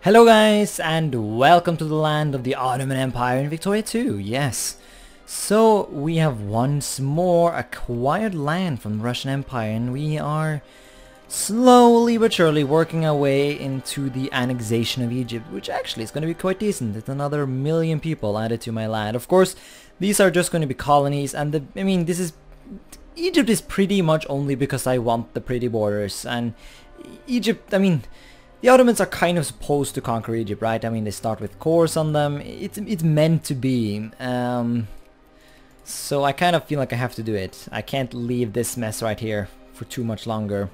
Hello guys, and welcome to the land of the Ottoman Empire in Victoria 2, yes. So we have once more acquired land from the Russian Empire, and we are slowly but surely working our way into the annexation of Egypt, which actually is going to be quite decent. It's another 1 million people added to my land. Of course, these are just going to be colonies, and Egypt is pretty much only because I want the pretty borders, and Egypt, the Ottomans are kind of supposed to conquer Egypt, right? They start with cores on them. It's meant to be. So I kind of feel like I have to do it. I can't leave this mess right here for too much longer.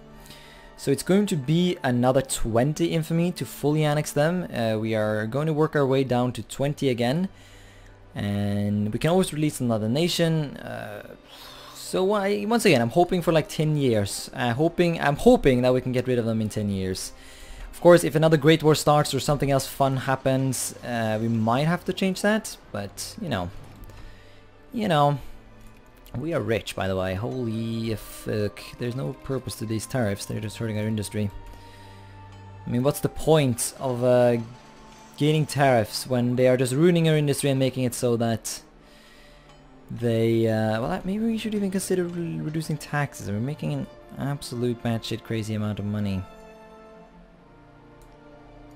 So it's going to be another 20 infamy to fully annex them. We are going to work our way down to 20 again. And we can always release another nation. Once again, I'm hoping for like 10 years. I'm hoping that we can get rid of them in 10 years. Of course, if another Great War starts or something else fun happens, we might have to change that, but, you know, we are rich, by the way. Holy fuck. There's no purpose to these tariffs, they're just hurting our industry. What's the point of gaining tariffs when they are just ruining our industry and making it so that they, maybe we should even consider reducing taxes. We're making an absolute batshit crazy amount of money.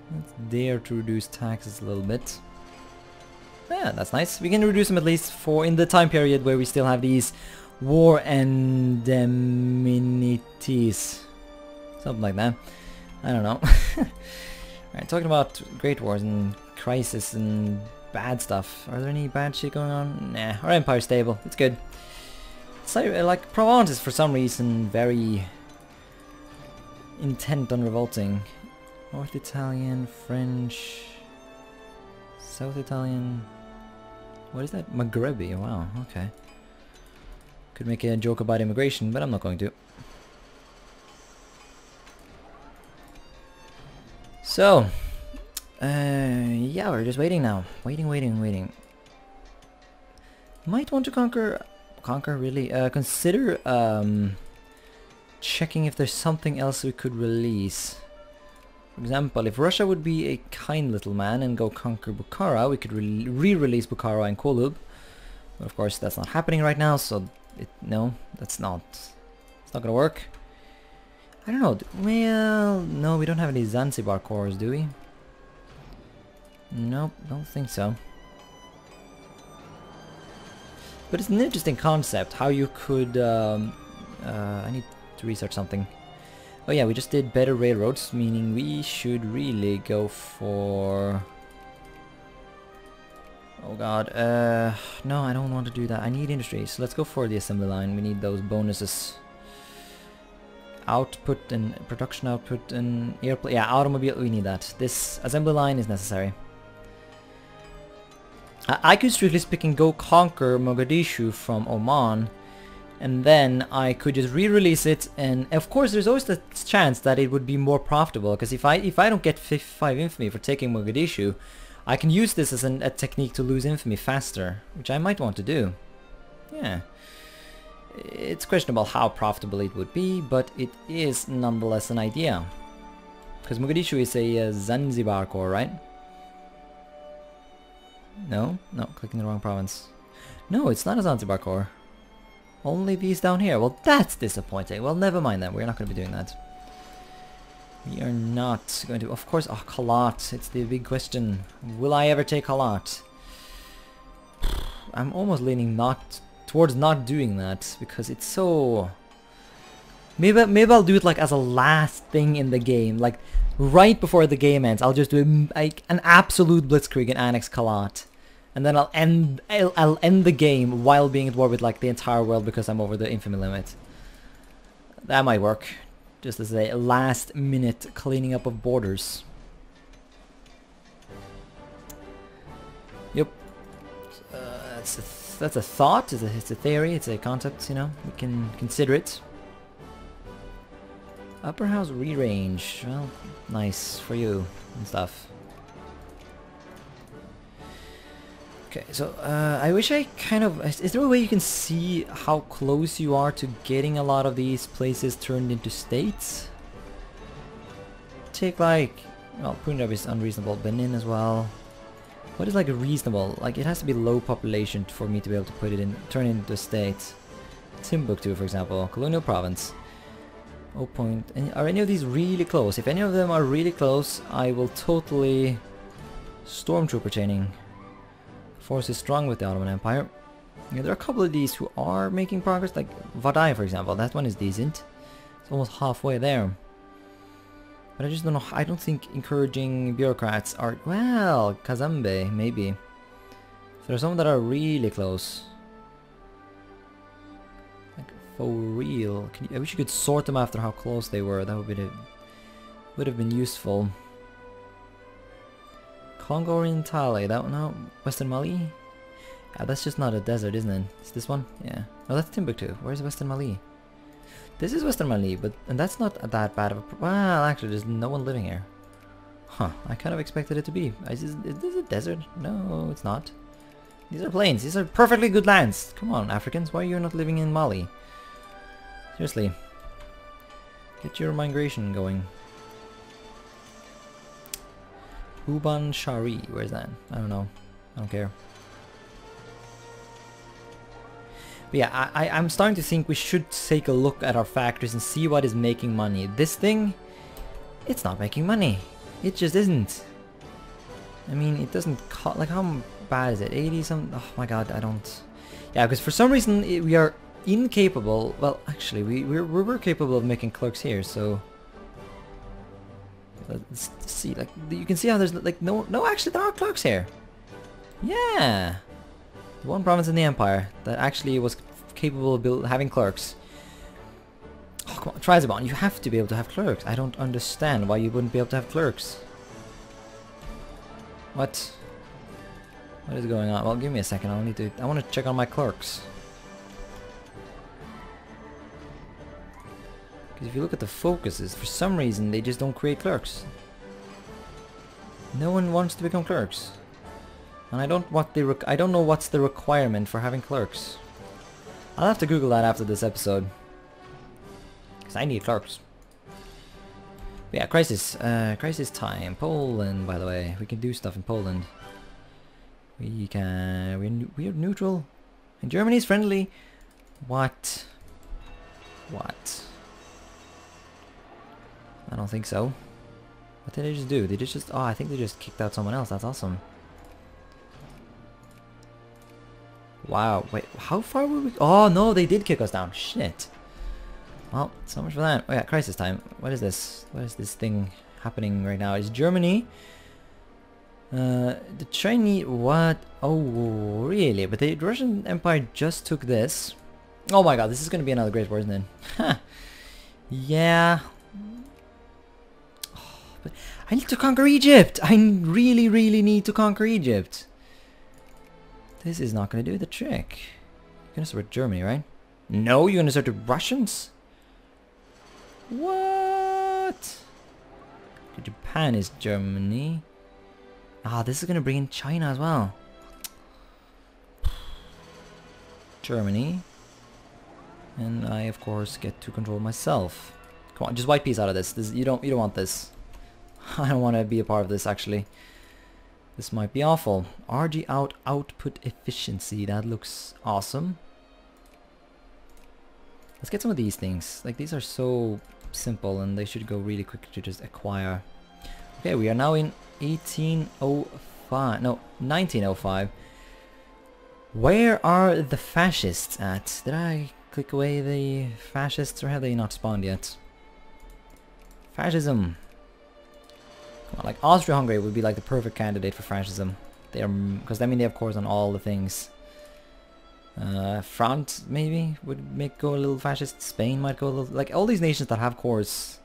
Let's dare to reduce taxes a little bit. Yeah, that's nice. We can reduce them at least in the time period where we still have these war indemnities. Something like that. I don't know. Alright, talking about great wars and crisis and bad stuff. Are there any bad shit going on? Nah, our empire's stable. It's good. It's like Provence is for some reason very intent on revolting. North Italian, French, South Italian, what is that? Maghrebi, wow, okay. Could make a joke about immigration, but I'm not going to. So, yeah, we're just waiting now. Waiting. Might want to conquer really, consider checking if there's something else we could release. For example, if Russia would be a kind little man and go conquer Bukhara, we could re-release Bukhara and Qulub. But of course that's not happening right now, so no, it's not gonna work. I don't know, well, no, we don't have any Zanzibar cores, do we? Nope, don't think so. But it's an interesting concept, how you could, I need to research something. Oh yeah, we just did better railroads, meaning we should really go for... Oh god, no, I don't want to do that. I need industry, so let's go for the assembly line. We need those bonuses. Output and production output and airplane. Yeah, automobile, we need that. This assembly line is necessary. I could strictly speaking go conquer Mogadishu from Oman, and then I could just re-release it, and of course there's always the chance that it would be more profitable, because if I don't get 55 infamy for taking Mogadishu, I can use this as a technique to lose infamy faster, which I might want to do. Yeah. It's questionable how profitable it would be, but it is nonetheless an idea. Because Mogadishu is a Zanzibar core, right? No, clicking the wrong province. No, it's not a Zanzibar core. Only these down here. Well, that's disappointing. Well, never mind then. We're not going to be doing that. We are not going to... Of course... Oh, Kalat. It's the big question. Will I ever take Kalat? I'm almost leaning towards not doing that, because it's so... Maybe I'll do it like as a last thing in the game. Like, right before the game ends, I'll just do like an absolute blitzkrieg and annex Kalat. And then I'll end the game while being at war with like the entire world because I'm over the infamy limit. That might work. Just as a last minute cleaning up of borders. Yep. That's a thought, it's a theory, it's a concept, you know. We can consider it. Upper house rearrange. Well, nice for you and stuff. Okay, so I wish I kind of... Is there a way you can see how close you are to getting a lot of these places turned into states? Take like Well, Punjab is unreasonable. Benin as well. What is like a reasonable? Like it has to be low population for me to be able to put it in, turn it into a state. Timbuktu, for example, colonial province. Oh, point. Are any of these really close? If any of them are really close, I will totally stormtrooper chaining. Force is strong with the Ottoman Empire. Yeah, there are a couple of these who are making progress, like Vadai, for example. That one is decent. It's almost halfway there. But I just don't know. I don't think encouraging bureaucrats are... Well, Kazambe, maybe. So there's some that are really close. Like, for real. I wish you could sort them after how close they were. That would have been useful. Congo Orientale. That one, no. Western Mali? Yeah, that's just not a desert, isn't it? It's this one? Yeah. No, that's Timbuktu. Where's Western Mali? This is Western Mali, and that's not that bad of a... Well, actually, there's no one living here. Huh, I kind of expected it to be. Is this a desert? No, it's not. These are plains. These are perfectly good lands. Come on, Africans, why are you not living in Mali? Seriously. Get your migration going. Uban Shari, where's that? I don't know. I don't care. But yeah, I'm starting to think we should take a look at our factories and see what is making money. This thing, it's not making money. It just isn't. I mean, it doesn't like, how bad is it? 80 some? Oh my god, I don't... Yeah, because for some reason we are incapable... Well, actually, we were capable of making clerks here, so... Let's see, like, you can see how there's, like, no, actually there are clerks here. Yeah! The one province in the empire that actually was capable of having clerks. Oh, come on, Trizabon, you have to be able to have clerks. I don't understand why you wouldn't be able to have clerks. What? What is going on? Well, give me a second. I want to check on my clerks. Because if you look at the focuses, for some reason they just don't create clerks. No one wants to become clerks. And I don't know what's the requirement for having clerks. I'll have to Google that after this episode. Because I need clerks. But yeah, crisis time. Poland, by the way. We can do stuff in Poland. We can... We're neutral. And Germany's friendly. What? What? I don't think so. What did they just do? They just... Oh, I think they just kicked out someone else. That's awesome. Wow, wait, how far were we? Oh no, they did kick us down. Shit. Well, so much for that. Oh yeah, crisis time. What is this? What is this thing happening right now? Is Germany? The Chinese... What? Oh, really? But the Russian Empire just took this. Oh my god, this is going to be another Great War, isn't it? Yeah. Oh, but I need to conquer Egypt! I really, really need to conquer Egypt. This is not going to do the trick. You're going to start with Germany, right? No, you're going to start with Russians? What? Japan is Germany. Ah, this is going to bring in China as well. Germany. And I, of course, get to control myself. Come on, just white peace out of this. You don't want this. I don't want to be a part of this, actually. This might be awful. RG out output efficiency. That looks awesome. Let's get some of these things. Like, these are so simple and they should go really quick to just acquire. Okay, we are now in 1805. No, 1905. Where are the fascists at? Did I click away the fascists or have they not spawned yet? Fascism. Come on, like Austria-Hungary would be like the perfect candidate for fascism. They are, because I mean they have cores on all the things. France maybe would go a little fascist. Spain might go a little, like all these nations that have cores.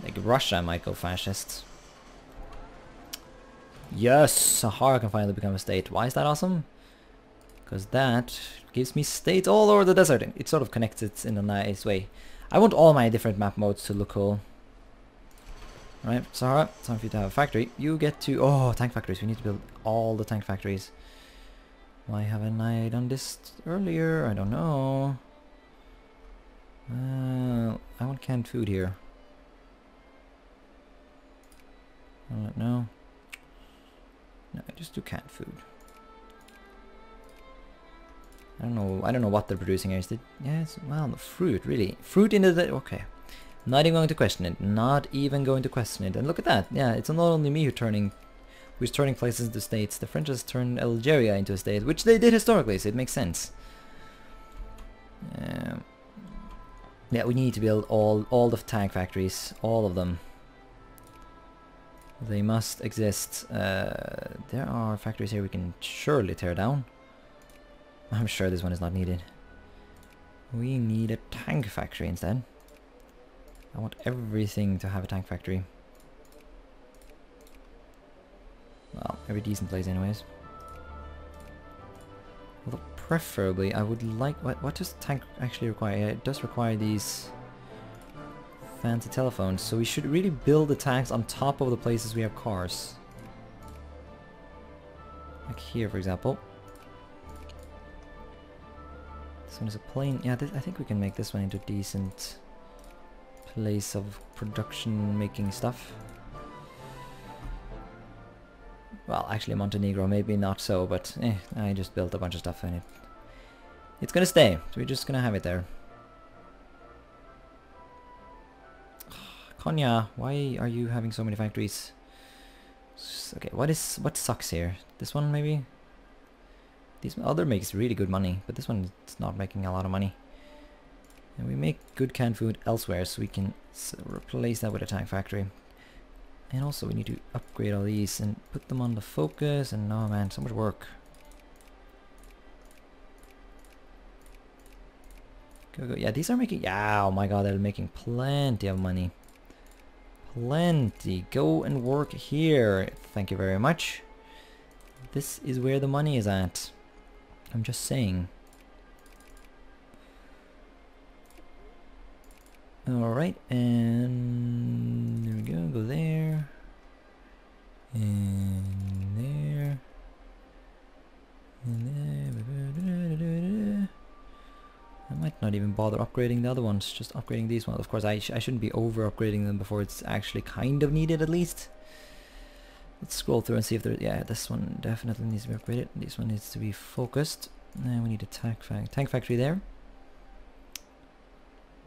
Like Russia might go fascist. Yes, Sahara can finally become a state. Why is that awesome? Because that gives me states all over the desert. It sort of connects it in a nice way. I want all my different map modes to look cool. Alright, Sahara, time for you to have a factory. You get to... Oh, tank factories. We need to build all the tank factories. Why haven't I done this earlier? I don't know. I want canned food here. No. No, just do canned food. I don't know what they're producing here. Is it, yeah, it's, well, fruit, really. Fruit into the, okay. Not even going to question it. Not even going to question it. And look at that. Yeah, it's not only me who's turning places into states. The French has turned Algeria into a state, which they did historically, so it makes sense. Yeah, we need to build all the tank factories, all of them. They must exist. There are factories here we can surely tear down. I'm sure this one is not needed. We need a tank factory instead. I want everything to have a tank factory. Well, every decent place anyways. Although preferably I would like... What does tank actually require? Yeah, it does require these fancy telephones. So we should really build the tanks on top of the places we have cars. Like here, for example. This one is a plane. Yeah, I think we can make this one into a decent place of production making stuff. Well, actually Montenegro, maybe not so, but I just built a bunch of stuff in it. It's gonna stay, so we're just gonna have it there. Konya, why are you having so many factories? Okay, what sucks here? This one maybe? This other makes really good money, but this one is not making a lot of money. And we make good canned food elsewhere, so we can replace that with a tank factory. And also we need to upgrade all these and put them on the focus, and oh man, so much work. Go. Yeah, these are making, yeah, oh my god, they're making plenty of money. Plenty. Go and work here. Thank you very much. This is where the money is at. I'm just saying. Alright, and there we go, go there. And there. And there. I might not even bother upgrading the other ones, just upgrading these ones. Of course, I shouldn't be over upgrading them before it's actually kind of needed at least. Let's scroll through and see if there, yeah, this one definitely needs to be upgraded. This one needs to be focused. And we need a tank factory there.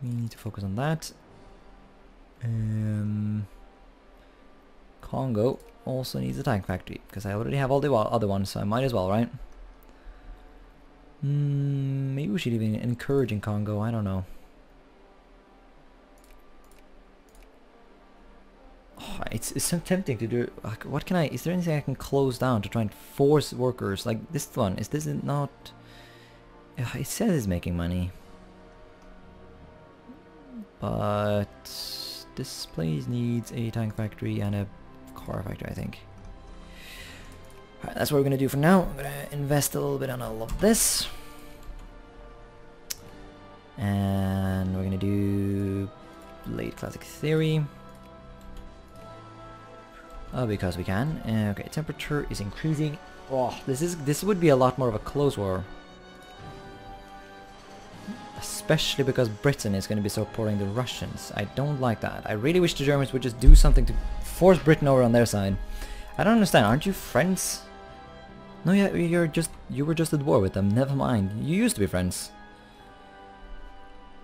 We need to focus on that. Congo also needs a tank factory, because I already have all the other ones, so I might as well, right? Maybe we should even encourage in Congo, I don't know. Oh, it's so tempting to do, like, what can is there anything I can close down to try and force workers, like this one, is this not, it says it's making money. But this place needs a tank factory and a car factory, I think. Alright, that's what we're gonna do for now. I'm gonna invest a little bit on all of this. And we're gonna do late classic theory. Oh, because we can. Okay, temperature is increasing. Oh, this would be a lot more of a close war. Especially because Britain is going to be supporting the Russians. I don't like that. I really wish the Germans would just do something to force Britain over on their side. I don't understand. Aren't you friends? No, yeah, you were just at war with them. Never mind. You used to be friends.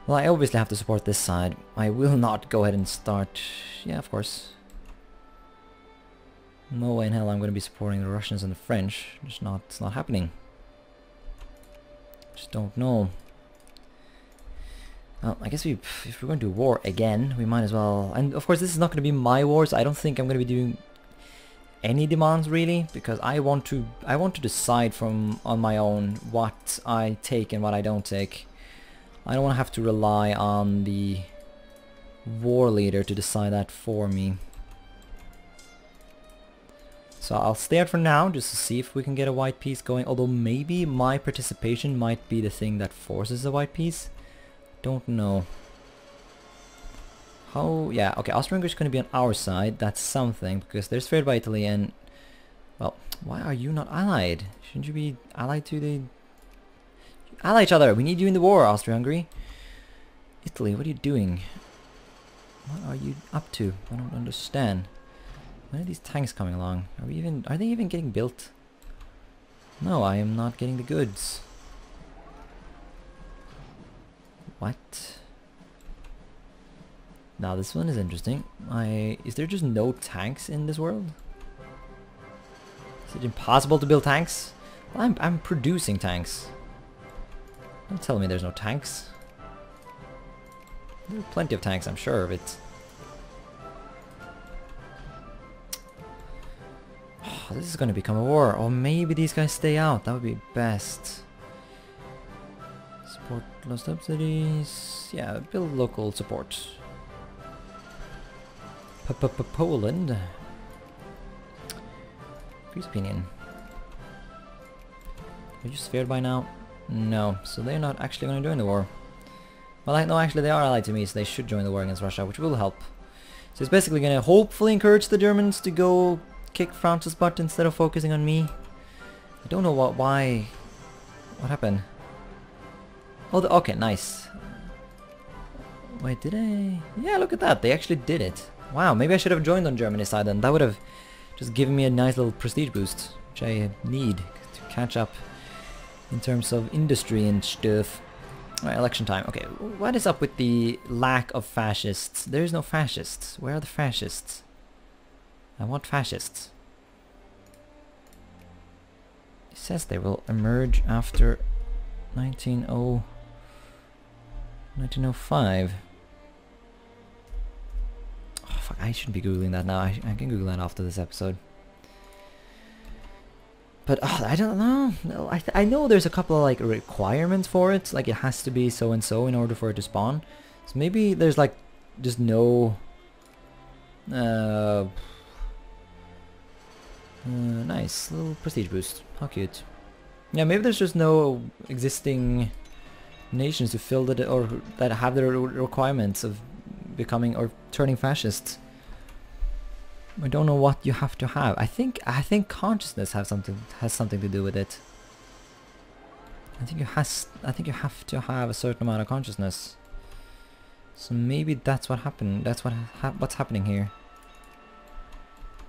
Well, I obviously have to support this side. I will not go ahead and start. Yeah, of course. No way in hell I'm going to be supporting the Russians and the French. It's not happening. Just don't know. Well, I guess if we're going to do war again, we might as well. And of course, this is not going to be my war, so I don't think I'm going to be doing any demands really, because I want to decide on my own what I take and what I don't take. I don't want to have to rely on the war leader to decide that for me. So I'll stay out for now just to see if we can get a white peace going. Although maybe my participation might be the thing that forces a white peace. Don't know. How? Yeah, okay, Austria-Hungary is going to be on our side. That's something, because they're spared by Italy and... Well, why are you not allied? Shouldn't you be allied to the... Ally each other! We need you in the war, Austria-Hungary. Italy, what are you doing? What are you up to? I don't understand. When are these tanks coming along? Are they even getting built? No, I am not getting the goods. What? Now this one is interesting. Is there just no tanks in this world? Is it impossible to build tanks? Well, I'm producing tanks. Don't tell me there's no tanks. There are plenty of tanks, I'm sure of it. Oh, this is gonna become a war. Or maybe these guys stay out. That would be best. Support low subsidies. Yeah, build local support. Poland. Increase opinion. Are you scared by now? No. So they're not actually going to join the war. Well, no, actually they are allied to me, so they should join the war against Russia, which will help. So it's basically going to hopefully encourage the Germans to go kick France's butt instead of focusing on me. I don't know why. What happened? Oh, okay, nice. Wait, did I? Yeah, look at that. They actually did it. Wow, maybe I should have joined on Germany's side then. That would have just given me a nice little prestige boost, which I need to catch up in terms of industry and stuff. Alright, election time. Okay, what is up with the lack of fascists? There is no fascists. Where are the fascists? I want fascists. It says they will emerge after 1905. Oh, fuck, I shouldn't be googling that now. I can google that after this episode. But I don't know. No, I know there's a couple of like requirements for it. Like it has to be so and so in order for it to spawn. So maybe there's like just no. Nice little prestige boost. How cute. Yeah, maybe there's just no existing nations who fill it or that have the requirements of becoming or turning fascists. I don't know what you have to have. I think consciousness has something to do with it. I think you have to have a certain amount of consciousness. So maybe that's what happened. That's what's happening here.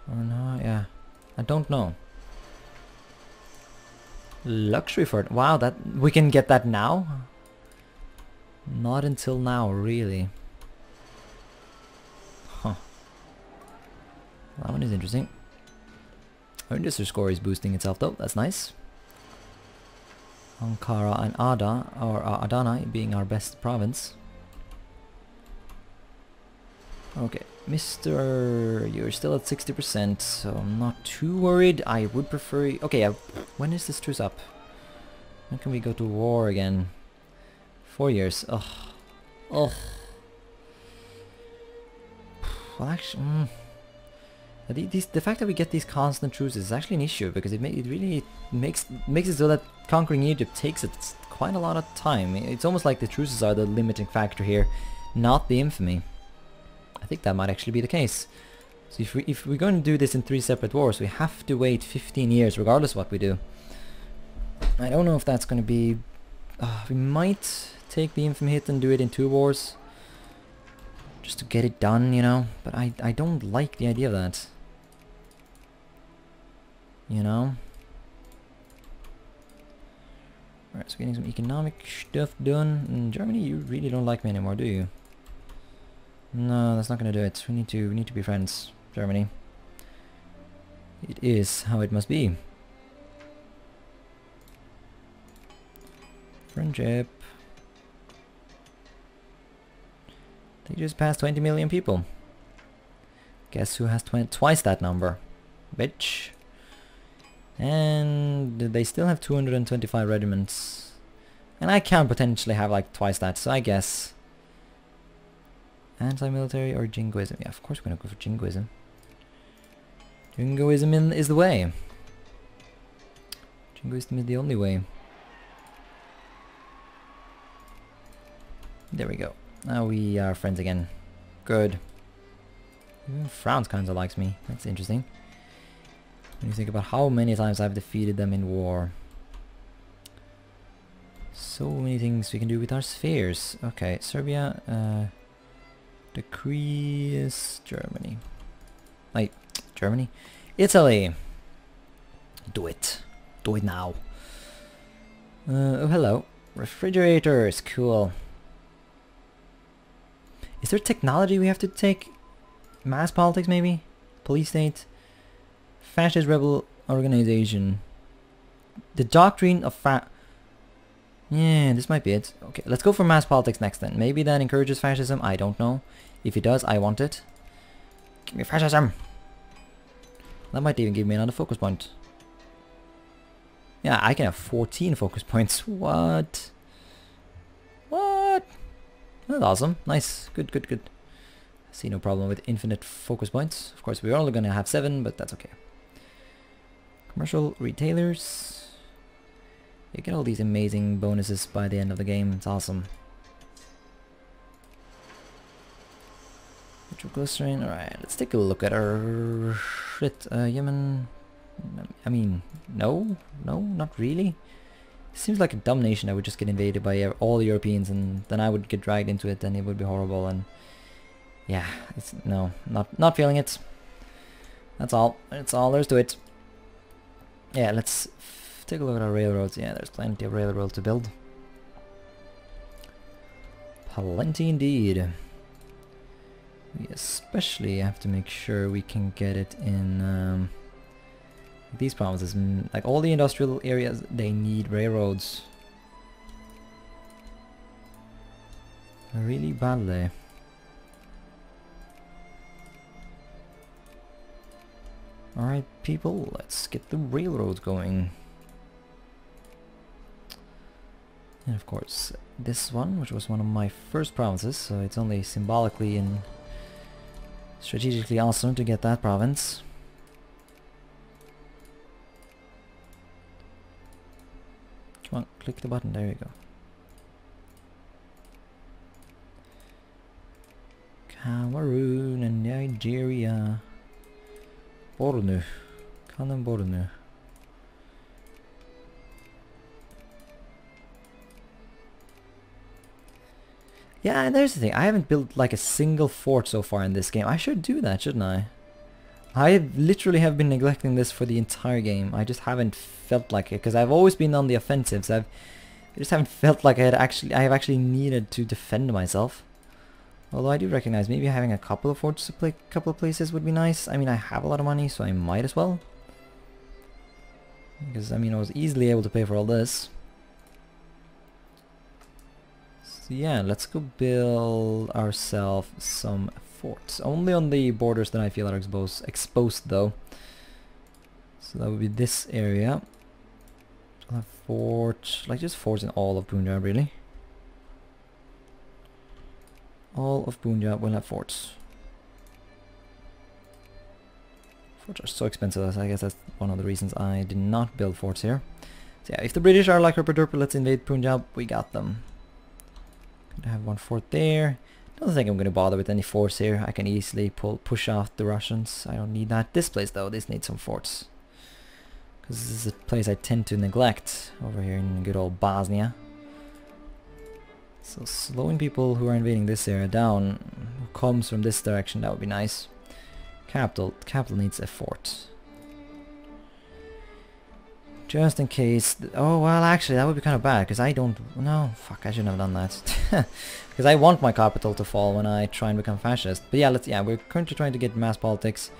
Oh no, yeah. I don't know. Luxury fort. Wow, that we can get that now? Not until now, really. Huh. That one is interesting. Our industry score is boosting itself though, that's nice. Ankara and Adana being our best province. Okay, Mr. You're still at 60%, so I'm not too worried. I would prefer... Okay, when is this truce up? When can we go to war again? 4 years. Ugh. Ugh. Well, actually... the fact that we get these constant truces is actually an issue because it really makes it so that conquering Egypt takes quite a lot of time. It's almost like the truces are the limiting factor here, not the infamy. I think that might actually be the case. So if we're going to do this in 3 separate wars, we have to wait 15 years regardless of what we do. I don't know if that's going to be... we might take the infamy hit and do it in 2 wars. Just to get it done, you know. But I don't like the idea of that. You know? Alright, so getting some economic stuff done. In Germany, you really don't like me anymore, do you? No, that's not gonna do it. We need to be friends, Germany. It is how it must be. Friendship. They just passed 20 million people. Guess who has twice that number? Bitch. And they still have 225 regiments. And I can potentially have like twice that, so I guess... Anti-military or jingoism? Yeah, of course we're gonna go for jingoism. Jingoism is the way. Jingoism is the only way. There we go. Now we are friends again. Good. Even France kinda likes me. That's interesting. When you think about how many times I've defeated them in war. So many things we can do with our spheres. Okay, Serbia, decrease Germany. Germany. Italy. Do it. Do it now. Oh, hello. Refrigerators. Cool. Is there technology we have to take? Mass politics, maybe? Police state? Fascist rebel organization. The doctrine of Yeah, this might be it. Okay, let's go for mass politics next then. Maybe that encourages fascism. I don't know. If it does, I want it. Give me fascism. That might even give me another focus point. Yeah, I can have 14 focus points. What? What? That's awesome. Nice. Good, good, good. I see no problem with infinite focus points. Of course, we're only going to have 7, but that's okay. Commercial retailers. You get all these amazing bonuses by the end of the game. It's awesome. Nitroglycerin. Alright, let's take a look at our shit. Yemen. I mean, no, not really. It seems like a dumb nation that would just get invaded by all the Europeans, and then I would get dragged into it, and it would be horrible. And yeah, it's no, not feeling it. That's all. That's all there's to it. Yeah, let's take a look at our railroads. Yeah, there's plenty of railroads to build. Plenty indeed. We especially have to make sure we can get it in these provinces. Like all the industrial areas, they need railroads. Really badly. Alright people, let's get the railroads going. And of course, this one, which was one of my first provinces, so it's only symbolically and strategically awesome to get that province. Come on, click the button, there you go. Cameroon and Nigeria. Bornu. Kanem Bornu. Yeah, and there's the thing. I haven't built like a single fort so far in this game. I should do that, shouldn't I? I literally have been neglecting this for the entire game. I just haven't felt like it because I've always been on the offensives. I just haven't felt like I have actually needed to defend myself. Although I do recognize maybe having a couple of forts to play a couple of places would be nice. I mean, I have a lot of money, so I might as well. Because I mean, I was easily able to pay for all this. So yeah, let's go build ourselves some forts. Only on the borders that I feel are exposed though. So that would be this area. I'll have forts, like just forts in all of Punjab really. All of Punjab will have forts. Forts are so expensive, so I guess that's one of the reasons I did not build forts here. So yeah, if the British are like herper let's invade Punjab, we got them. Gonna have one fort there. Don't think I'm gonna bother with any forts here. I can easily push off the Russians. I don't need that. This place though, this needs some forts. Because this is a place I tend to neglect over here in good old Bosnia. So slowing people who are invading this area down, who comes from this direction, that would be nice. Capital needs a fort. Just in case. Oh well, actually that would be kind of bad because I don't. No, fuck, I shouldn't have done that. Because I want my capital to fall when I try and become fascist. But yeah, yeah, we're currently trying to get mass politics.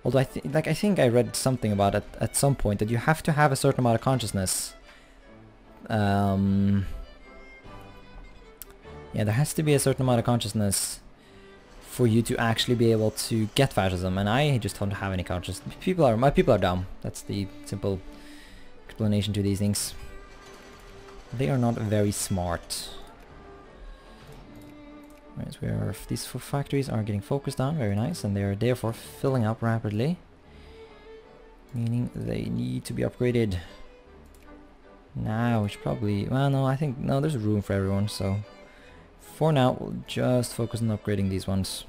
Although I think I read something about it at some point that you have to have a certain amount of consciousness. Yeah, there has to be a certain amount of consciousness for you to actually be able to get fascism, and I just don't have any consciousness. My people are dumb. That's the simple explanation to these things. They are not very smart. Right, so these 4 factories are getting focused on, very nice, and they are therefore filling up rapidly. Meaning they need to be upgraded. Now, which probably, well no, I think, no, there's room for everyone, so for now we'll just focus on upgrading these ones.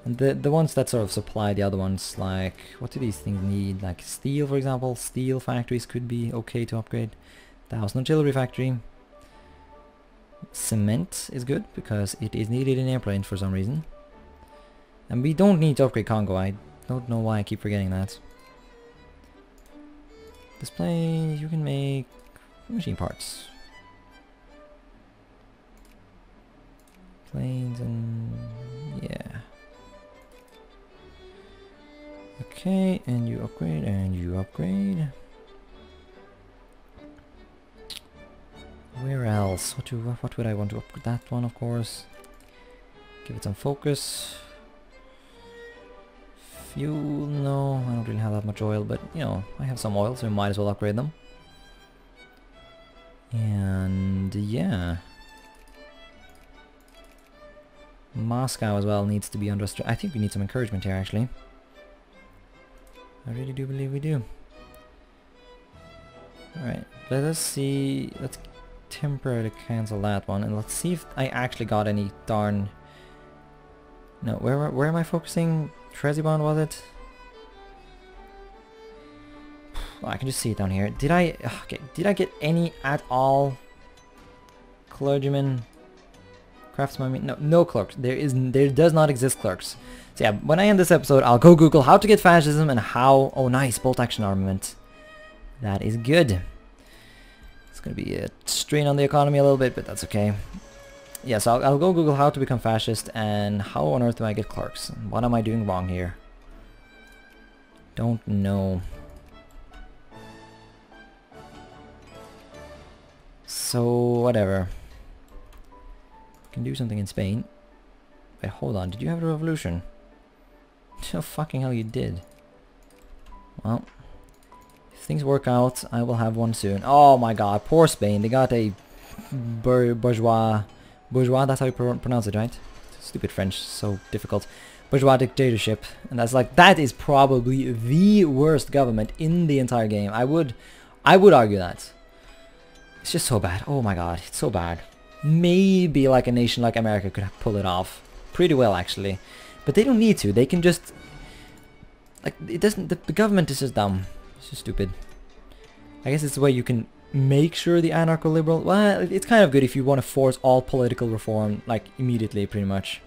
And the ones that sort of supply the other ones, like, what do these things need? Like steel, for example. Steel factories could be okay to upgrade. The house and artillery factory. Cement is good because it is needed in airplanes for some reason. And we don't need to upgrade Congo. I don't know why I keep forgetting that. Display, you can make machine parts. Planes and yeah. Okay, and you upgrade and you upgrade. Where else? What would I want to upgrade? That one, of course. Give it some focus. Fuel, no, I don't really have that much oil, but you know, I have some oil, so I might as well upgrade them. And yeah. Moscow as well needs to be under I think we need some encouragement here, actually. I really do believe we do. Alright, let us see. Let's temporarily cancel that one, and let's see if I actually got any darn... No, where am I focusing? Trebizond, was it? Oh, I can just see it down here. Did I... Okay, did I get any at all? Clergymen? Craftsman? No, no clerks. There does not exist clerks. So yeah, when I end this episode, I'll go Google how to get fascism and how... Oh nice, bolt action armament. That is good. It's gonna be a strain on the economy a little bit, but that's okay. Yeah, so I'll go Google how to become fascist and how on earth do I get clerks? What am I doing wrong here? Don't know. So, whatever. Can do something in Spain. Wait, hold on, did you have a revolution? Oh, fucking hell you did. Well, if things work out, I will have one soon. Oh my god, poor Spain, they got a bourgeois, that's how you pronounce it, right? Stupid French, so difficult. Bourgeois dictatorship, and that's like, that is probably the worst government in the entire game. I would argue that. It's just so bad. Oh my god, it's so bad. Maybe like a nation like America could pull it off pretty well, actually, but they don't need to. They can just, like, it doesn't. The government is just dumb. It's just stupid. I guess it's the way you can make sure the anarcho-liberal... Well, it's kind of good if you want to force all political reform, like, immediately, pretty much.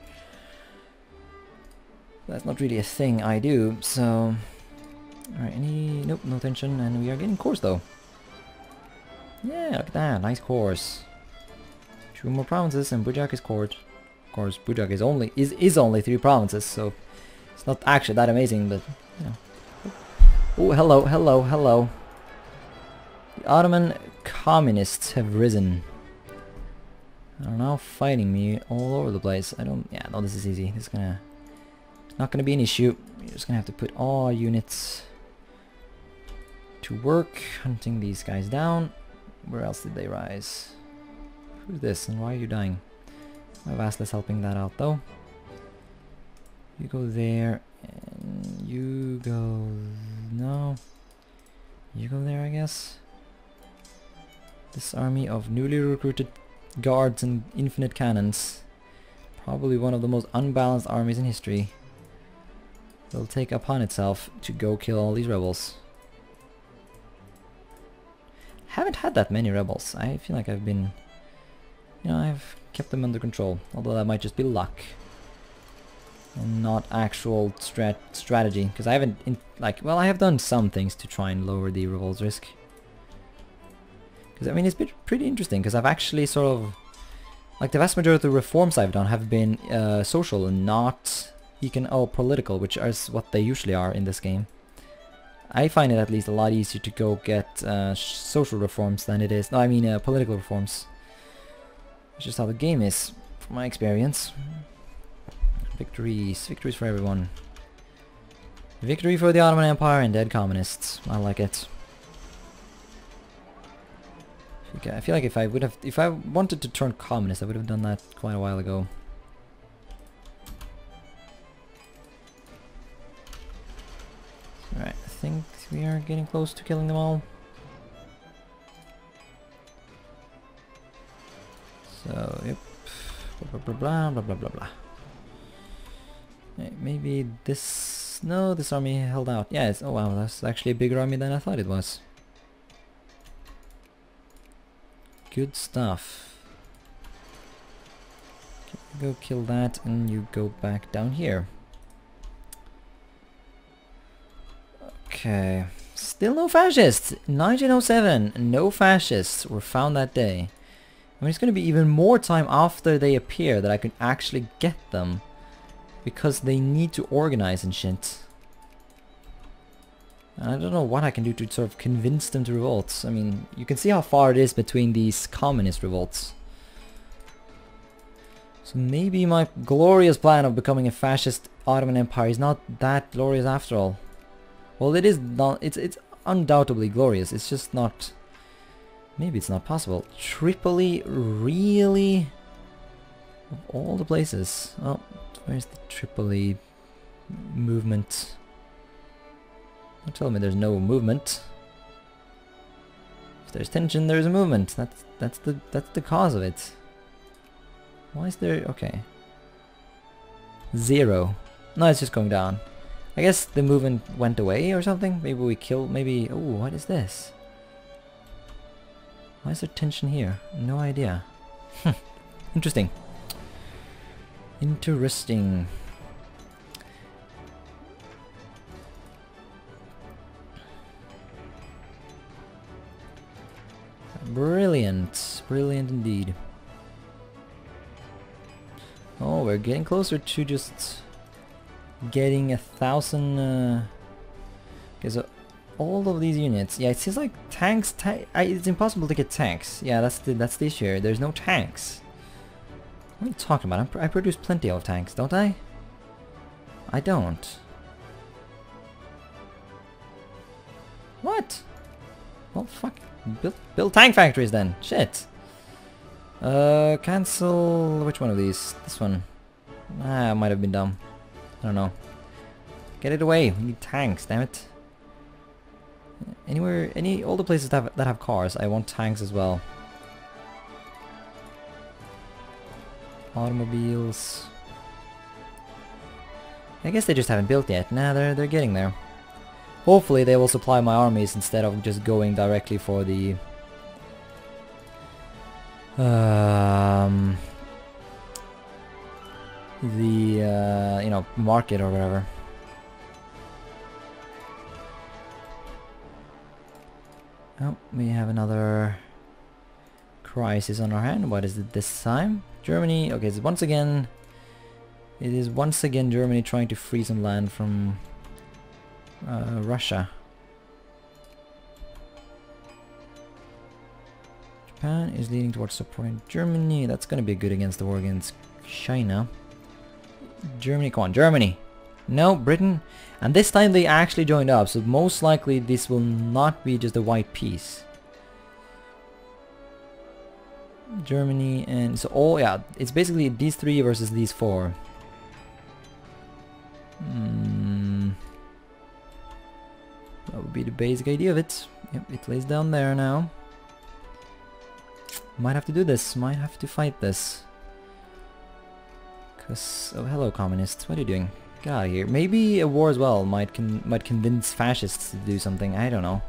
That's not really a thing I do, so... Alright, nope, no tension, and we are getting cores, though. Yeah, look at that, nice cores. 2 more provinces, and Bujak is cored. Of course, Bujak is only 3 provinces, so... It's not actually that amazing, but, you know. Oh, hello, hello, hello. The Ottoman communists have risen. They are now fighting me all over the place. Yeah, no, this is easy. This is not gonna be an issue. You're just gonna have to put all units to work, hunting these guys down. Where else did they rise? Who's this, and why are you dying? My Vassal is helping that out, though. You go there, and you go... No. You go there, I guess. This army of newly recruited guards and infinite cannons, probably one of the most unbalanced armies in history, will take upon itself to go kill all these rebels. Haven't had that many rebels. I feel like I've been... You know, I've kept them under control, although that might just be luck and not actual strategy, because I haven't... well, I have done some things to try and lower the revolt's risk. Because, I mean, it's been pretty interesting, because I've actually sort of... Like, the vast majority of the reforms I've done have been social and not political, which is what they usually are in this game. I find it at least a lot easier to go get social reforms than it is... No, I mean political reforms. It's just how the game is, from my experience. Victories. Victories for everyone. Victory for the Ottoman Empire and dead communists. I like it. I feel like if I wanted to turn communist, I would have done that quite a while ago. Alright, I think we are getting close to killing them all. So, yep. Blah blah blah blah blah blah blah. Maybe this... No, this army held out. Yeah, oh wow, that's actually a bigger army than I thought it was. Good stuff. Okay, go kill that and you go back down here. Okay. Still no fascists. 1907, no fascists were found that day. I mean, it's going to be even more time after they appear that I can actually get them. Because they need to organize and shit. And I don't know what I can do to sort of convince them to revolt. I mean, you can see how far it is between these communist revolts. So maybe my glorious plan of becoming a fascist Ottoman Empire is not that glorious after all. Well, it is not. It's undoubtedly glorious. It's just not. Maybe it's not possible. Tripoli, really? Of all the places. Oh, where's the Tripoli movement? Don't tell me there's no movement. If there's tension, there's a movement. That's the cause of it. Why is there? Okay. 0. No, it's just going down. I guess the movement went away or something. Maybe we killed. Maybe. Oh, what is this? Why is there tension here? No idea. Interesting. Interesting. Brilliant. Brilliant indeed. Oh, we're getting closer to just getting 1,000. Okay, so all of these units. Yeah, it seems like tanks. It's impossible to get tanks. Yeah, that's the issue here. There's no tanks. What are you talking about? I produce plenty of tanks, don't I? I don't. What? Well, fuck. Build tank factories then. Shit. Cancel. Which one of these? This one. Ah, might have been dumb. I don't know. Get it away. We need tanks. Damn it. Anywhere, all the places that have cars, I want tanks as well. Automobiles. I guess they just haven't built yet. Nah, they're getting there. Hopefully they will supply my armies instead of just going directly for the you know, market or whatever. Oh, we have another crisis on our hand. What is it this time? Germany. Okay, so once again, it is once again Germany trying to free some land from Russia. Japan is leading towards supporting Germany. That's going to be good against the war against China. Germany, come on, Germany. No, Britain. And this time they actually joined up, so most likely this will not be just a white piece. Germany and so all, yeah, it's basically these 3 versus these 4. That would be the basic idea of it. Yep, it lays down there now. Might have to do this, might have to fight this. Cause, oh hello communists, what are you doing? Get out of here. Maybe a war as well might convince fascists to do something, I don't know.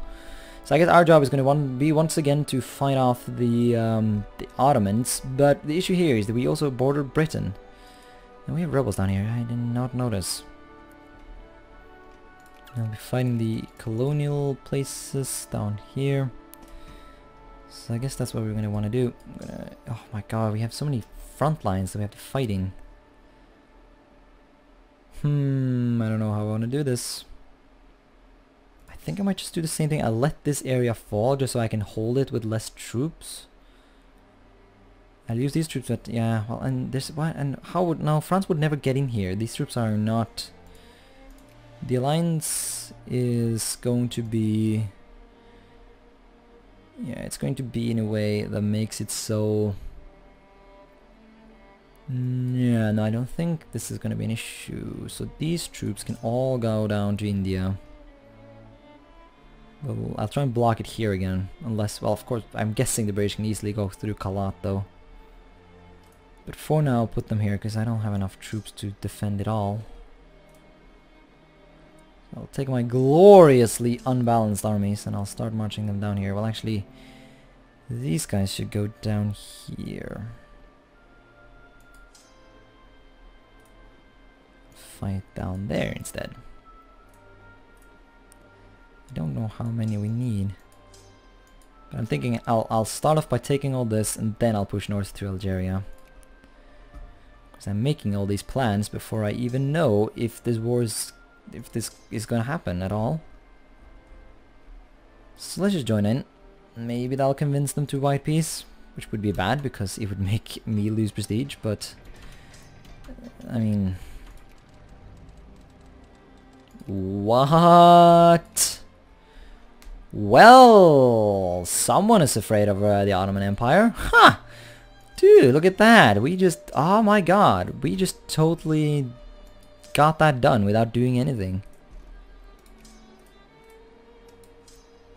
So I guess our job is going to be once again to fight off the Ottomans, but the issue here is that we also border Britain. And we have rebels down here, I did not notice. I'll be fighting the colonial places down here. So I guess that's what we're going to want to do. Oh my god, we have so many front lines that we have to fighting. I don't know how I want to do this. I think I might just do the same thing. I'll let this area fall just so I can hold it with less troops. I'll use these troops that, yeah, well, and this, what, and how would, no, France would never get in here. These troops are not, the alliance is going to be, yeah, it's going to be in a way that makes it so, yeah, no, I don't think this is going to be an issue. So these troops can all go down to India. Well, I'll try and block it here again, unless, well, of course, I'm guessing the British can easily go through Kalat though. But for now, I'll put them here because I don't have enough troops to defend it all. So I'll take my gloriously unbalanced armies and I'll start marching them down here. Well, actually, these guys should go down here. Fight down there instead. I don't know how many we need. But I'm thinking I'll start off by taking all this and then I'll push north to Algeria. Because I'm making all these plans before I even know if this is gonna happen at all. So let's just join in. Maybe that'll convince them to white peace, which would be bad because it would make me lose prestige, but I mean, what? Well, someone is afraid of the Ottoman Empire. Ha! Dude, look at that. We just, oh my god, we just totally got that done without doing anything.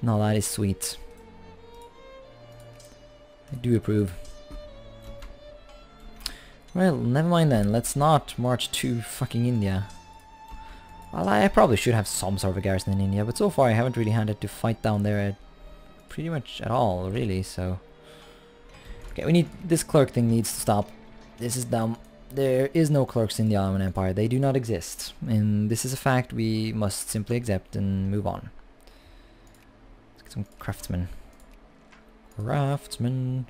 No, that is sweet. I do approve. Well, never mind then. Let's not march to fucking India. Well, I probably should have some sort of a garrison in India, but so far I haven't really had to fight down there pretty much at all, really, so... Okay, we need... This clerk thing needs to stop. This is dumb. There is no clerks in the Ottoman Empire. They do not exist. And this is a fact we must simply accept and move on. Let's get some craftsmen. Craftsmen.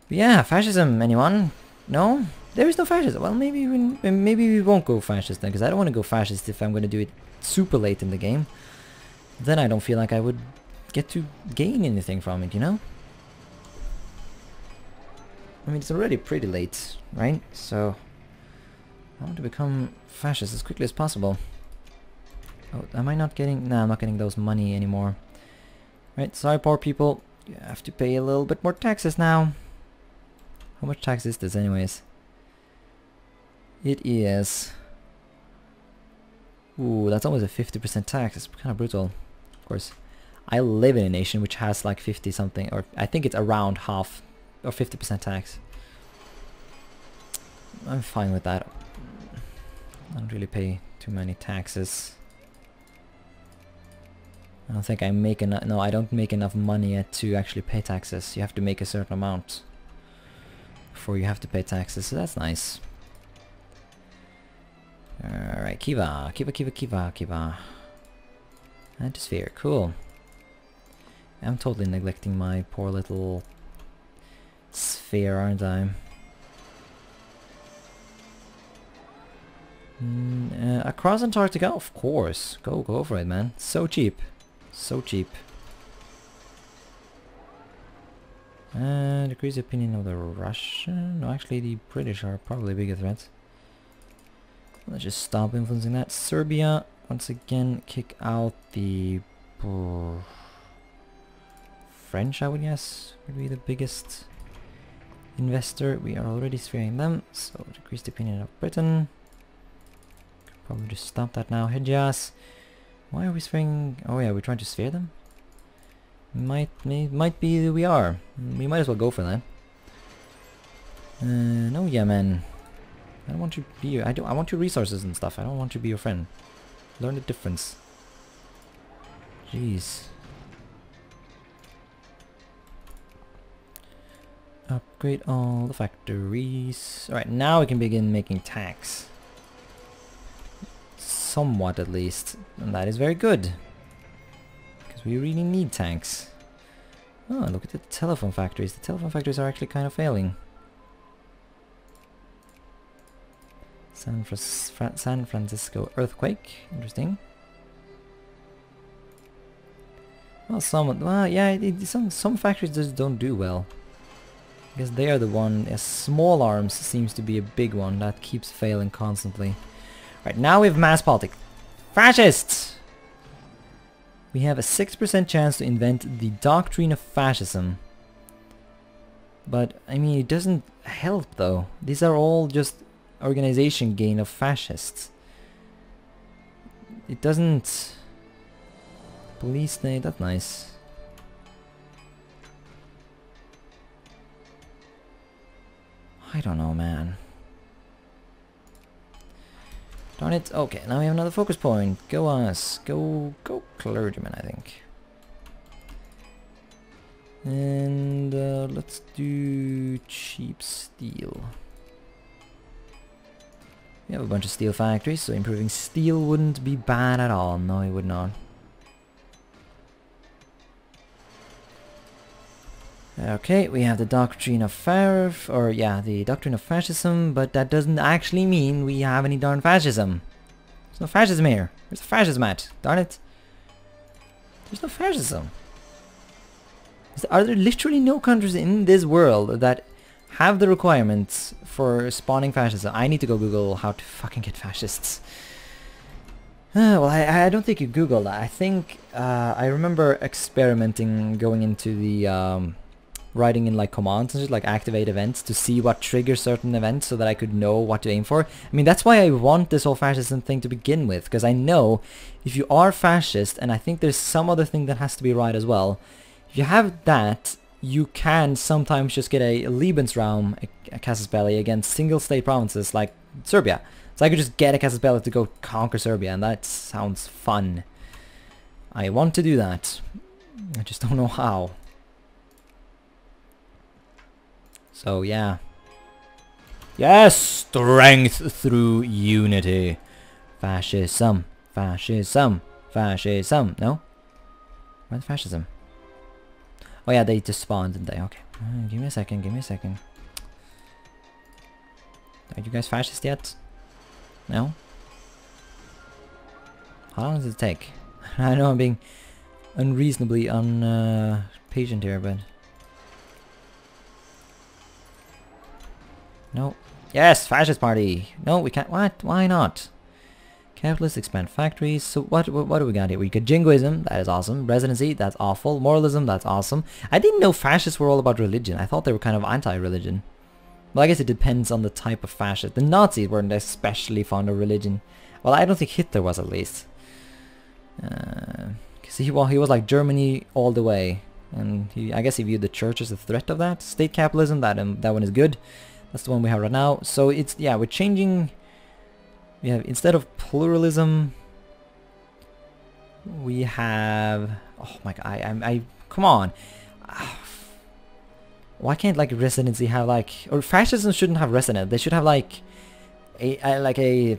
But yeah, fascism, anyone? No? There is no fascism. Well, maybe we won't go fascist then, because I don't want to go fascist if I'm going to do it super late in the game. Then I don't feel like I would get to gain anything from it, you know? I mean, it's already pretty late, right? So, I want to become fascist as quickly as possible. Oh, am I not getting... No, I'm not getting those money anymore. Right, sorry poor people. You have to pay a little bit more taxes now. How much tax is this anyways? It is... Ooh, that's almost a 50% tax. It's kind of brutal. Of course, I live in a nation which has like 50 something, or I think it's around half or 50% tax. I'm fine with that. I don't really pay too many taxes. I don't think I make enough. No, I don't make enough money yet to actually pay taxes. You have to make a certain amount before you have to pay taxes, so that's nice. Alright, Kiva. Antisphere, cool. I'm totally neglecting my poor little sphere, aren't I? Across Antarctica, of course. Go for it, man. So cheap. So cheap. Decrease the opinion of the Russian? No, actually the British are probably a bigger threat. Let's just stop influencing that. Serbia, once again, kick out the French, I would guess, would be the biggest investor. We are already sphering them, so decrease the opinion of Britain. Could probably just stop that now. Hejaz. Why are we sphering? Oh yeah, we're trying to sphere them? Might be that we are. We might as well go for that. No, Yemen. I don't want you to be your... I want your resources and stuff. I don't want you to be your friend. Learn the difference. Jeez. Upgrade all the factories. Alright, now we can begin making tax. Somewhat at least. And that is very good. Because we really need tanks. Oh, look at the telephone factories. The telephone factories are actually kind of failing. San Francisco earthquake. Interesting. Well, some factories just don't do well. Because they are the one. Small arms seems to be a big one that keeps failing constantly. Right, now we have mass politics. Fascists! We have a 6% chance to invent the doctrine of fascism. But, I mean, it doesn't help though. These are all just organization gain of fascists. It doesn't... Police state, that's nice. I don't know, man. Darn it. Okay, now we have another focus point. Go us. Go clergyman, I think. And let's do cheap steel. We have a bunch of steel factories, so improving steel wouldn't be bad at all. No, it would not. Okay, we have the doctrine of the doctrine of fascism, but that doesn't actually mean we have any darn fascism. There's no fascism here. Where's the fascism at? Darn it. There's no fascism. Are there literally no countries in this world that have the requirements for spawning fascism? I need to go Google how to fucking get fascists. Well, I don't think you Google that. I think I remember experimenting, going into the writing in like commands and just like activate events to see what triggers certain events so that I could know what to aim for. I mean, that's why I want this whole fascism thing to begin with, because I know if you are fascist, and I think there's some other thing that has to be right as well, if you have that, you can sometimes just get a Lebensraum, a casus belli, against single state provinces like Serbia. So I could just get a casus belli to go conquer Serbia, and that sounds fun. I want to do that. I just don't know how. So yeah. Yes! Strength through unity. Fascism. Fascism. Fascism. No? Where's fascism? Oh yeah, they just spawned, didn't they? Okay. Give me a second, give me a second. Are you guys fascist yet? No? How long does it take? I know I'm being unreasonably patient here, but... No. Yes, fascist party. No, we can't. What? Why not? Capitalists expand factories. So what do we got here? We got jingoism. That is awesome. Residency. That's awful. Moralism. That's awesome. I didn't know fascists were all about religion. I thought they were kind of anti-religion. Well, I guess it depends on the type of fascist. The Nazis weren't especially fond of religion. Well, I don't think Hitler was, at least. Because he was like Germany all the way, and I guess he viewed the church as a threat of that. State capitalism. That one is good. That's the one we have right now. So it's, yeah, we're changing. We have, instead of pluralism, we have, oh my god, I come on. Why can't like residency have like, or fascism shouldn't have resident. They should have like a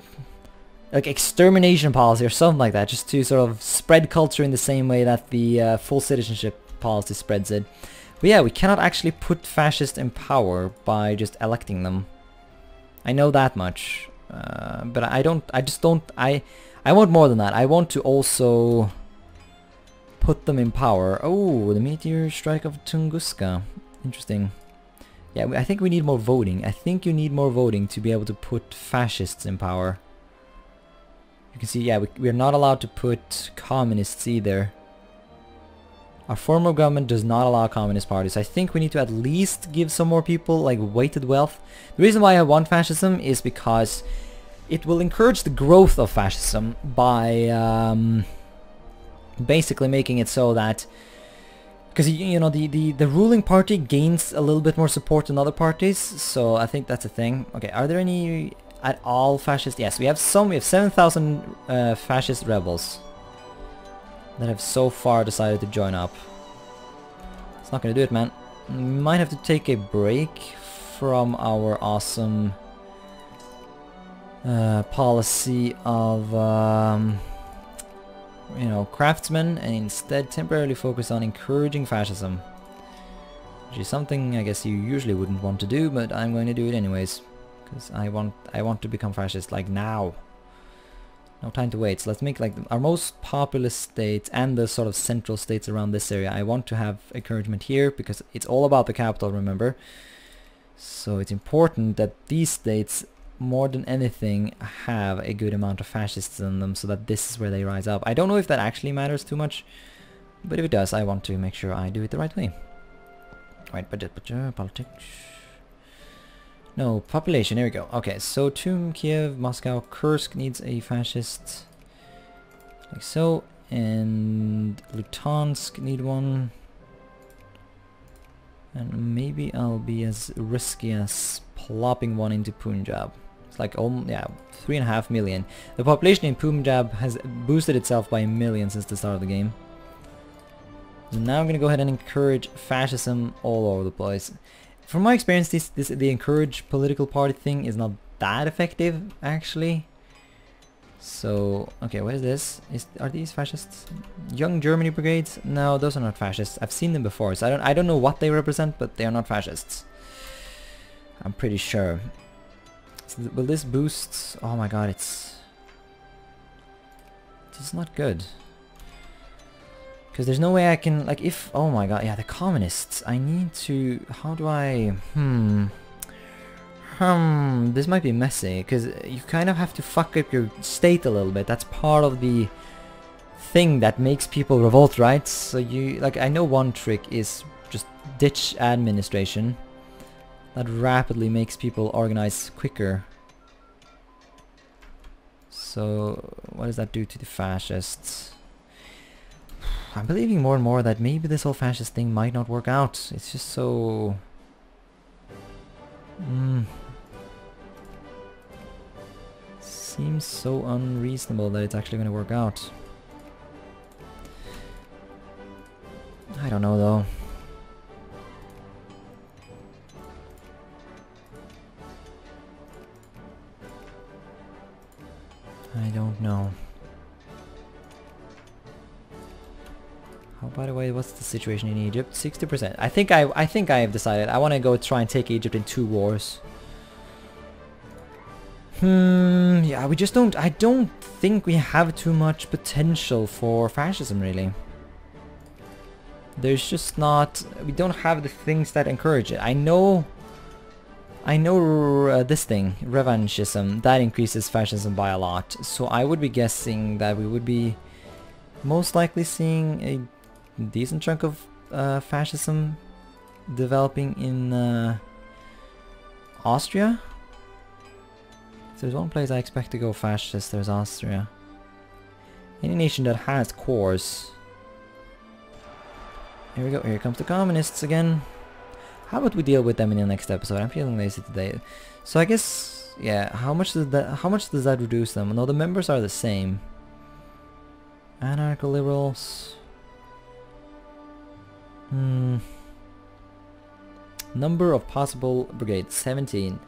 extermination policy or something like that, just to sort of spread culture in the same way that the full citizenship policy spreads it. But yeah, we cannot actually put fascists in power by just electing them. I know that much. But I want more than that. I want to also put them in power. Oh, the meteor strike of Tunguska. Interesting. Yeah, I think we need more voting. I think you need more voting to be able to put fascists in power. You can see, yeah, we're not allowed to put communists either. Our form of government does not allow communist parties. I think we need to at least give some more people like weighted wealth. The reason why I want fascism is because it will encourage the growth of fascism by basically making it so that, because you know the ruling party gains a little bit more support than other parties, so I think that's a thing. Okay, are there any at all fascist? Yes, we have some. We have 7,000 fascist rebels that have so far decided to join up. It's not gonna do it, man. We might have to take a break from our awesome policy of you know, craftsmen, and instead temporarily focus on encouraging fascism, which is something I guess you usually wouldn't want to do, but I'm going to do it anyways because I want to become fascist like now. No time to wait. So let's make like our most populous states and the sort of central states around this area. I want to have encouragement here because it's all about the capital, remember. So it's important that these states, more than anything, have a good amount of fascists in them so that this is where they rise up. I don't know if that actually matters too much, but if it does, I want to make sure I do it the right way. Right, budget, politics. No, population, here we go. Okay, so Tum, Kiev, Moscow, Kursk needs a fascist. Like so. And Lutansk need one. And maybe I'll be as risky as plopping one into Punjab. It's like, yeah, 3.5 million. The population in Punjab has boosted itself by 1 million since the start of the game. So now I'm gonna go ahead and encourage fascism all over the place. From my experience, the encourage political party thing is not that effective, actually. So, okay, what is this? Are these fascists? Young Germany brigades? No, those are not fascists. I've seen them before, so I don't know what they represent, but they are not fascists. I'm pretty sure. So will this boost? Oh my god, it's not good. Because there's no way I can, like, if... Oh my god, yeah, the communists. I need to... How do I... This might be messy, because you kind of have to fuck up your state a little bit. That's part of the thing that makes people revolt, right? So you... Like, I know one trick is just ditch administration. That rapidly makes people organize quicker. So, what does that do to the fascists? I'm believing more and more that maybe this whole fascist thing might not work out. It's just so... Seems so unreasonable that it's actually going to work out. I don't know though. I don't know. Oh, by the way, what's the situation in Egypt? 60%. I think I have decided I want to go try and take Egypt in 2 wars. Yeah, we just don't... I don't think we have too much potential for fascism, really. There's just not... We don't have the things that encourage it. I know this thing, revanchism, that increases fascism by a lot. So I would be guessing that we would be most likely seeing a decent chunk of fascism developing in Austria. If there's one place I expect to go fascist, there's Austria. Any nation that has cores. Here we go, here comes the communists again. How about we deal with them in the next episode? I'm feeling lazy today. So I guess, yeah, how much does that reduce them? No, the members are the same. Anarcho liberals. Number of possible brigades, 17.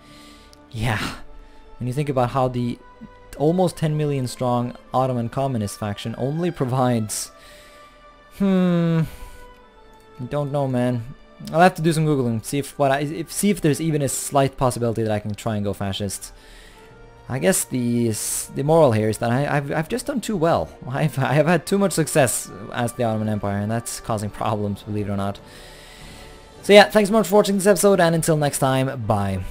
Yeah. When you think about how the almost 10 million strong Ottoman communist faction only provides... I don't know, man. I'll have to do some googling, see if there's even a slight possibility that I can try and go fascist. I guess the moral here is that I've just done too well. I have had too much success as the Ottoman Empire, and that's causing problems, believe it or not. So yeah, thanks so much for watching this episode, and until next time, bye.